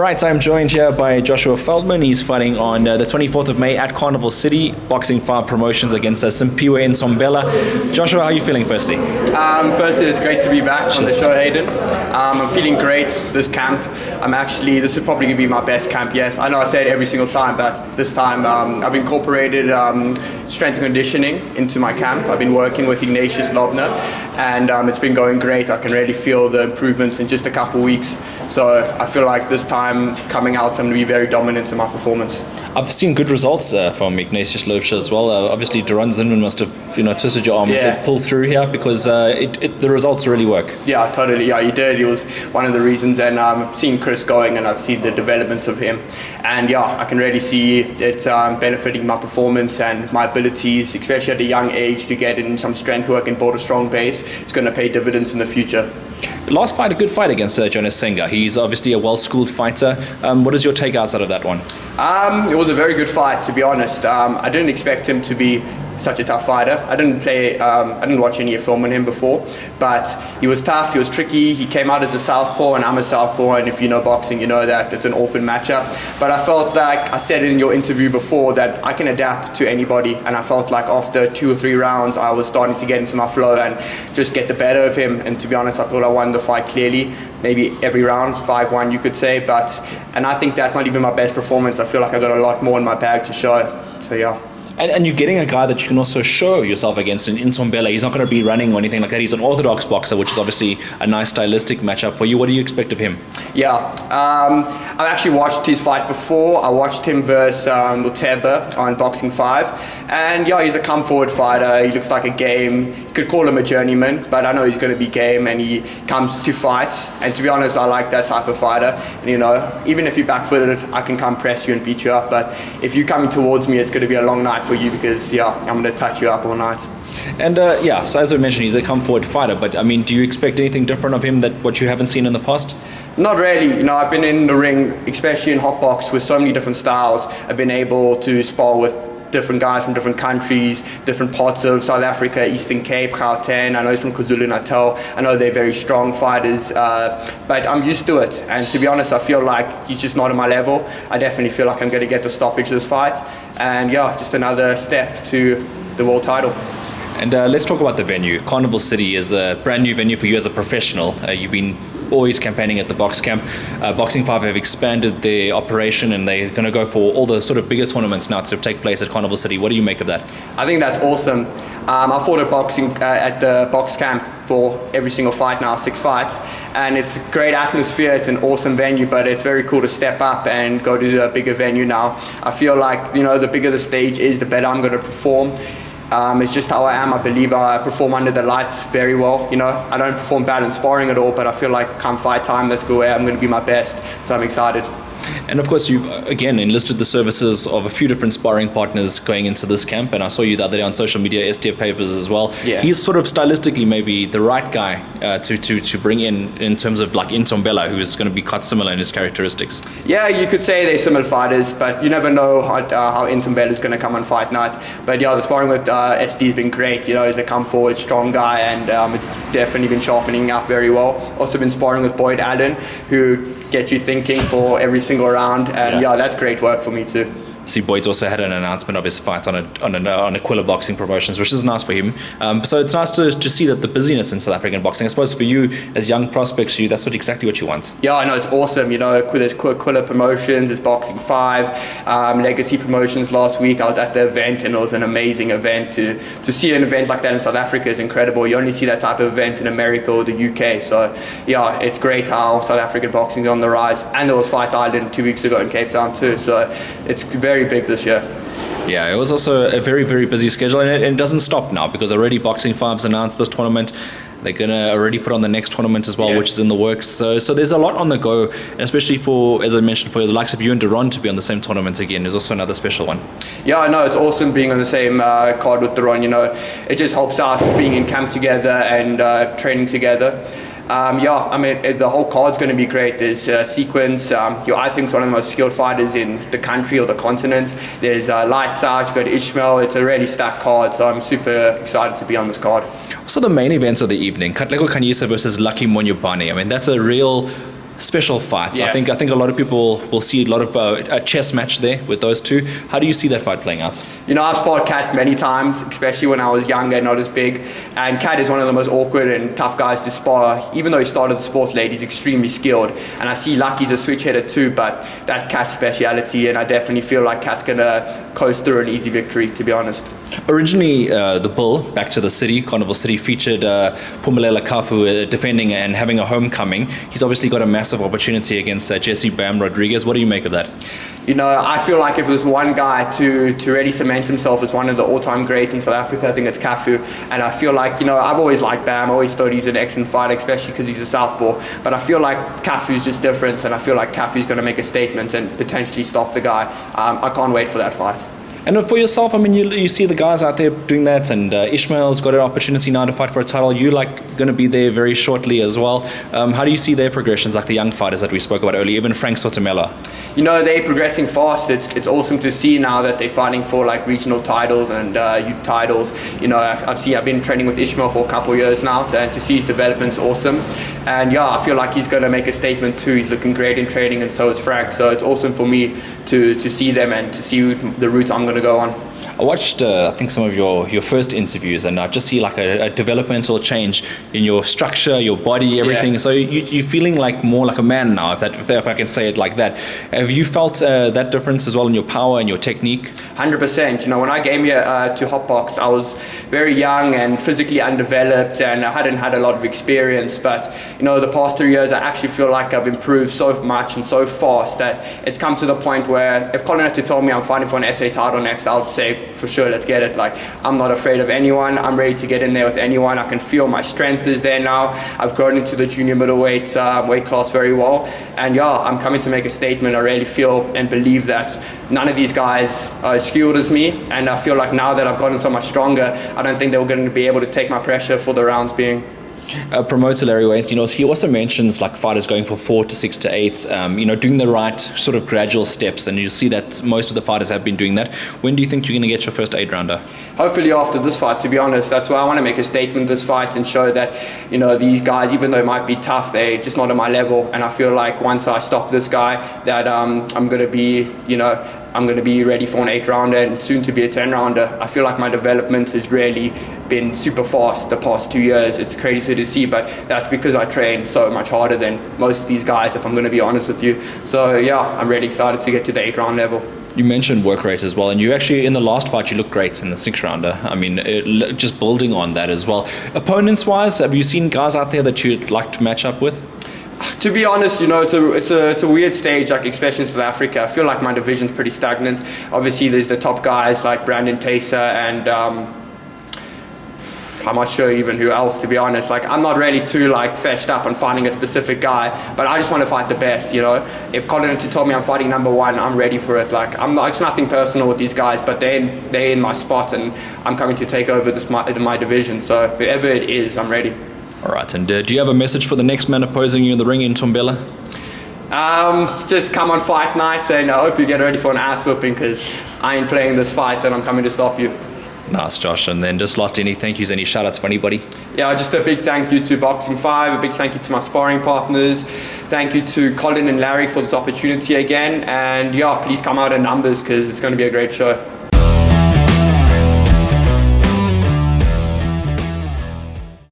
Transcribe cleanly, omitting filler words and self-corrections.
right, I'm joined here by Joshua Feldman. He's fighting on the 24th of May at Carnival City, Boxing 5 Promotions against Simpiwe Ntombela. Joshua, how are you feeling firstly? Firstly, it's great to be back on the show, Hayden. I'm feeling great this camp. This is probably going to be my best camp yet. I know I say it every single time, but this time I've incorporated strength and conditioning into my camp. I've been working with Ignatius Lobner, and it's been going great. I can really feel the improvements in just a couple weeks. So I feel like this time coming out, I'm going to be very dominant in my performance. I've seen good results from Ignatius Lobner as well. Obviously, Duran Zinman must have twisted your arm to pull through here because the results really work. Yeah, totally. Yeah, he did. He was one of the reasons. And I've seen Chris going, and I've seen the development of him. And yeah, I can really see it benefiting my performance and my abilities, especially at a young age, to get in some strength work and build a strong base. It's going to pay dividends in the future. Last fight, a good fight against Jonas Senga. He's obviously a well-schooled fighter. What is your take outside of that one? It was a very good fight, to be honest. I didn't expect him to be such a tough fighter. I didn't watch any film on him before, but he was tough, he was tricky. He came out as a southpaw, and I'm a southpaw, and if you know boxing, you know that it's an open matchup. But I felt like I said in your interview before that I can adapt to anybody, and I felt like after 2 or 3 rounds I was starting to get into my flow and just get the better of him. And to be honest, I thought I won the fight clearly, maybe every round, 5-1 you could say, and I think that's not even my best performance. I feel like I got a lot more in my bag to show, so yeah. And you're getting a guy that you can also show yourself against in Ntombela. He's not going to be running or anything like that. He's an orthodox boxer, which is obviously a nice stylistic matchup for you. What do you expect of him? Yeah, I've actually watched his fight before. I watched him versus Ntombela on Boxing 5. And yeah, he's a come-forward fighter. He looks like a game. You could call him a journeyman, but I know he's going to be game, and he comes to fights. And to be honest, I like that type of fighter. And even if you're back-footed, I can come press you and beat you up. But if you're coming towards me, it's going to be a long night for you because I'm going to touch you up all night. And so as I mentioned, he's a come-forward fighter, but I mean, do you expect anything different of him that what you haven't seen in the past? Not really. I've been in the ring, especially in hotbox, with so many different styles. I've been able to spar with different guys from different countries, different parts of South Africa, Eastern Cape, Gauteng. I know he's from KwaZulu-Natal. I know they're very strong fighters, but I'm used to it. And to be honest, I feel like he's just not on my level. I definitely feel like I'm going to get the stoppage this fight. And yeah, just another step to the world title. And let's talk about the venue. Carnival City is a brand new venue for you as a professional. You've been always campaigning at the box camp. Boxing 5 have expanded their operation, and they're going to go for all the sort of bigger tournaments now to take place at Carnival City. What do you make of that? I think that's awesome. I fought at the box camp for every single fight now, 6 fights, and it's a great atmosphere. It's an awesome venue, but it's very cool to step up and go to a bigger venue now. I feel like the bigger the stage is, the better I'm going to perform. It's just how I am. I believe I perform under the lights very well. I don't perform bad in sparring at all, but I feel like come fight time, that's where I'm going to be my best. So I'm excited. And of course, you've again enlisted the services of a few different sparring partners going into this camp. And I saw you the other day on social media, STF Papers as well. Yeah. He's sort of stylistically maybe the right guy to bring in terms of like Ntombela, who is going to be quite similar in his characteristics. Yeah, you could say they're similar fighters, but you never know how Ntombela is going to come on fight night. But yeah, the sparring with SD has been great. He's a come forward, strong guy, and it's definitely been sharpening up very well. Also been sparring with Boyd Allen, who gets you thinking for every single round, and yeah, that's great work for me too. See, Boyd's also had an announcement of his fight on Aquila Boxing Promotions, which is nice for him. So it's nice to see that the busyness in South African boxing. I suppose for you as young prospects, that's exactly what you want. Yeah, I know, it's awesome. There's Aquila Promotions, there's Boxing 5, Legacy Promotions. Last week I was at the event, and it was an amazing event. To see an event like that in South Africa is incredible. You only see that type of event in America or the UK. So yeah, it's great how South African boxing is on the rise. And there was Fight Island 2 weeks ago in Cape Town too. So it's very big this year. Yeah, it was also a very, very busy schedule, and it doesn't stop now because already Boxing 5's announced this tournament. They're going to already put on the next tournament as well, which is in the works. So there's a lot on the go, and especially for, as I mentioned, for the likes of you and Duran to be on the same tournament again is also another special one. Yeah, I know, it's awesome being on the same card with Duran. It just helps out being in camp together and training together. The whole card's going to be great. There's Sequence, I think is one of the most skilled fighters in the country or the continent. There's Lights Out, you got Ishmael. It's a really stacked card, so I'm super excited to be on this card. So the main events of the evening, Katlego Kanyisa versus Lucky Monyubane. I mean, that's a real special fights. Yeah. I think a lot of people will see a lot of a chess match there with those two. How do you see that fight playing out? You know, I've sparred Cat many times, especially when I was younger, not as big. And Cat is one of the most awkward and tough guys to spar. Even though he started the sport late, he's extremely skilled. And I see Lucky's a switch hitter too, but that's Cat's speciality. And I definitely feel like Cat's going to coast through an easy victory, to be honest. Originally, the Bull, back to the city, Carnival City, featured Ntombela Kafu defending and having a homecoming. He's obviously got a massive opportunity against Jesse Bam Rodriguez. What do you make of that? You know, I feel like if there's one guy to really cement himself as one of the all-time greats in South Africa, I think it's Kafu. And I feel like, you know, I've always liked Bam. I always thought he's an excellent fighter, especially because he's a southpaw. But I feel like Kafu's just different, and I feel like Kafu's going to make a statement and potentially stop the guy. I can't wait for that fight. And for yourself, I mean, you see the guys out there doing that, and Ishmael's got an opportunity now to fight for a title. You going to be there very shortly as well. How do you see their progressions, like the young fighters that we spoke about earlier, even Frank Ntombela? You know, they're progressing fast. It's awesome to see now that they're fighting for like regional titles and youth titles. You know, I've been training with Ishmael for a couple of years now, and to see his development's awesome. And yeah, I feel like he's going to make a statement too. He's looking great in training, and so is Frank. So it's awesome for me to see them and to see the route I'm going to go on. I watched, I think, some of your first interviews, and I just see like a developmental change in your structure, your body, everything. Yeah. So you're feeling like more like a man now, if I can say it like that. Have you felt that difference as well in your power and your technique? 100%. You know, when I came here to Hotbox, I was very young and physically undeveloped, and I hadn't had a lot of experience. But you know, the past 3 years, I actually feel like I've improved so much and so fast that it's come to the point where if Colin had to tell me I'm fighting for an SA title next, I would say, for sure, let's get it. Like, I'm not afraid of anyone. I'm ready to get in there with anyone. I can feel my strength is there now. I've grown into the junior middleweight weight class very well. And yeah, I'm coming to make a statement. I really feel and believe that none of these guys are as skilled as me. And I feel like now that I've gotten so much stronger, I don't think they were going to be able to take my pressure for the rounds being. Promoter Larry Wayne, he also mentions like fighters going for 4 to 6 to 8, doing the right sort of gradual steps, and you see that most of the fighters have been doing that. When do you think you're going to get your first 8-rounder? Hopefully after this fight, to be honest. That's why I want to make a statement this fight and show that, you know, these guys, even though it might be tough, they're just not at my level. And I feel like once I stop this guy, that I'm going to be, I'm going to be ready for an 8-rounder and soon to be a 10-rounder. I feel like my development has really been super fast the past 2 years. It's crazy to see, but that's because I train so much harder than most of these guys, if I'm going to be honest with you. So yeah, I'm really excited to get to the 8-round level. You mentioned work rate as well, and you actually, in the last fight, you looked great in the 6-rounder. I mean, just building on that as well. Opponents-wise, have you seen guys out there that you'd like to match up with? To be honest, you know, it's a weird stage, like especially in South Africa. I feel like my division's pretty stagnant. Obviously, there's the top guys like Brandon Taser and I'm not sure even who else, to be honest. Like, I'm not really too like fetched up on finding a specific guy, but I just want to fight the best, you know. If Colin had to tell me I'm fighting #1, I'm ready for it. Like, it's nothing personal with these guys, but they're in my spot, and I'm coming to take over my division. So whoever it is, I'm ready. All right, and do you have a message for the next man opposing you in the ring in Ntombela? Just come on fight night, and I hope you get ready for an ass whooping, because I ain't playing this fight and I'm coming to stop you. Nice, Josh. And then just last, any thank yous, any shout outs for anybody? Yeah, just a big thank you to Boxing 5, a big thank you to my sparring partners, thank you to Colin and Larry for this opportunity again, and yeah, please come out in numbers because it's going to be a great show.